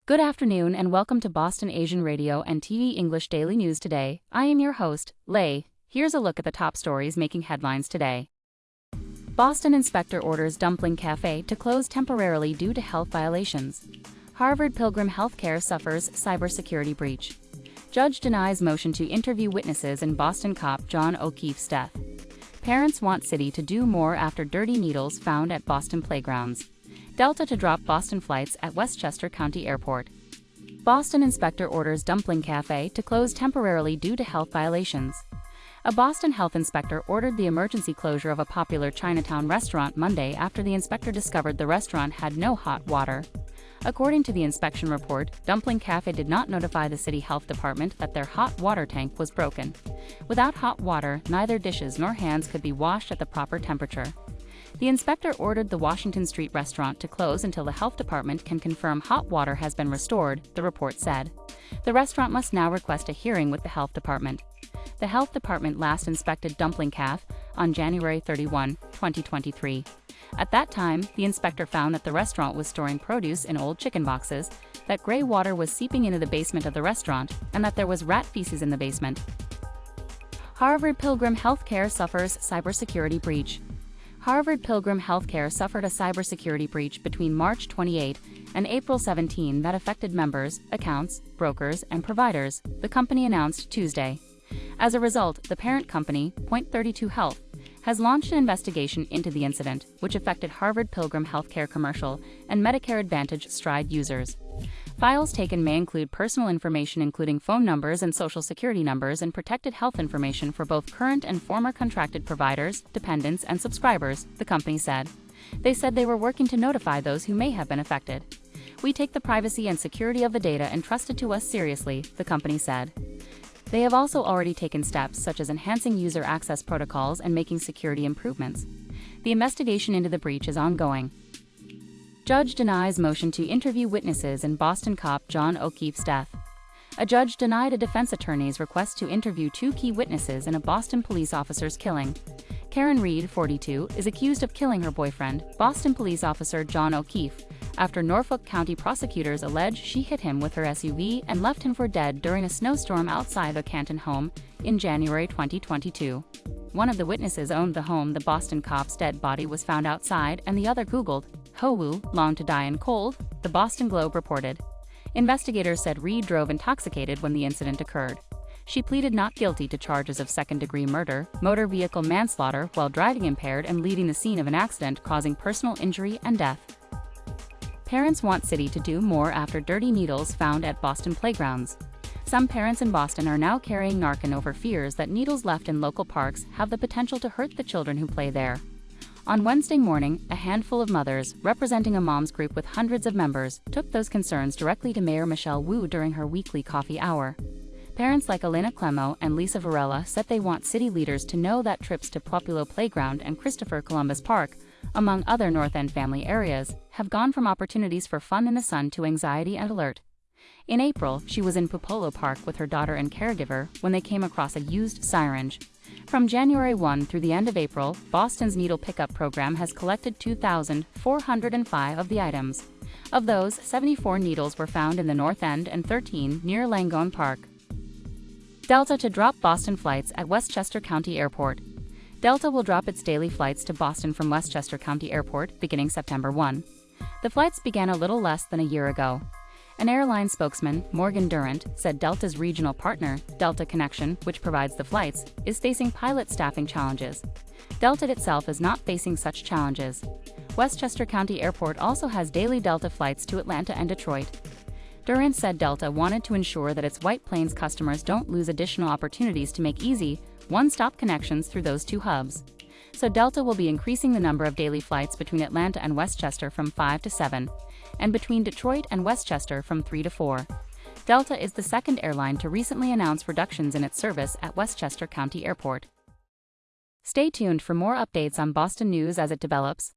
Good afternoon and welcome to Boston Asian Radio and TV English Daily News today. I am your host, Lei. Here's a look at the top stories making headlines today. Boston inspector orders Dumpling Cafe to close temporarily due to health violations. Harvard Pilgrim Healthcare suffers cybersecurity breach. Judge denies motion to interview witnesses in Boston cop John O'Keefe's death. Parents want city to do more after dirty needles found at Boston playgrounds. Delta to drop Boston flights at Westchester County Airport. Boston inspector orders Dumpling Cafe to close temporarily due to health violations. A Boston health inspector ordered the emergency closure of a popular Chinatown restaurant Monday after the inspector discovered the restaurant had no hot water. According to the inspection report, Dumpling Cafe did not notify the city health department that their hot water tank was broken. Without hot water, neither dishes nor hands could be washed at the proper temperature. The inspector ordered the Washington Street restaurant to close until the health department can confirm hot water has been restored, the report said. The restaurant must now request a hearing with the health department. The health department last inspected Dumpling Cafe on January 31, 2023. At that time, the inspector found that the restaurant was storing produce in old chicken boxes, that gray water was seeping into the basement of the restaurant, and that there was rat feces in the basement. Harvard Pilgrim Healthcare suffers cybersecurity breach. Harvard Pilgrim Healthcare suffered a cybersecurity breach between March 28 and April 17 that affected members, accounts, brokers, and providers, the company announced Tuesday. As a result, the parent company, Point32 Health, has launched an investigation into the incident, which affected Harvard Pilgrim Healthcare commercial and Medicare Advantage Stride users. Files taken may include personal information including phone numbers and social security numbers and protected health information for both current and former contracted providers, dependents, and subscribers, the company said. They said they were working to notify those who may have been affected. We take the privacy and security of the data entrusted to us seriously, the company said. They have also already taken steps such as enhancing user access protocols and making security improvements. The investigation into the breach is ongoing. Judge denies motion to interview witnesses in Boston cop John O'Keefe's death. A judge denied a defense attorney's request to interview two key witnesses in a Boston police officer's killing. Karen Reed, 42, is accused of killing her boyfriend, Boston police officer John O'Keefe, after Norfolk County prosecutors allege she hit him with her SUV and left him for dead during a snowstorm outside the Canton home in January 2022. One of the witnesses owned the home the Boston cop's dead body was found outside, and the other Googled, "Howu, long to die in cold," the Boston Globe reported. Investigators said Reed drove intoxicated when the incident occurred. She pleaded not guilty to charges of second-degree murder, motor vehicle manslaughter while driving impaired, and leaving the scene of an accident causing personal injury and death. Parents want city to do more after dirty needles found at Boston playgrounds. Some parents in Boston are now carrying Narcan over fears that needles left in local parks have the potential to hurt the children who play there. On Wednesday morning, a handful of mothers, representing a moms group with hundreds of members, took those concerns directly to Mayor Michelle Wu during her weekly coffee hour. Parents like Elena Clemo and Lisa Varela said they want city leaders to know that trips to Populo Playground and Christopher Columbus Park, among other North End family areas, have gone from opportunities for fun in the sun to anxiety and alert. In April, she was in Popolo Park with her daughter and caregiver when they came across a used syringe. From January 1 through the end of April, Boston's needle pickup program has collected 2,405 of the items. Of those, 74 needles were found in the North End and 13 near Langone Park. Delta to drop Boston flights at Westchester County Airport. Delta will drop its daily flights to Boston from Westchester County Airport beginning September 1. The flights began a little less than a year ago. An airline spokesman, Morgan Durant, said Delta's regional partner, Delta Connection, which provides the flights, is facing pilot staffing challenges. Delta itself is not facing such challenges. Westchester County Airport also has daily Delta flights to Atlanta and Detroit. Durant said Delta wanted to ensure that its White Plains customers don't lose additional opportunities to make easy, one-stop connections through those two hubs. So Delta will be increasing the number of daily flights between Atlanta and Westchester from 5 to 7, and between Detroit and Westchester from 3 to 4. Delta is the second airline to recently announce reductions in its service at Westchester County Airport. Stay tuned for more updates on Boston news as it develops.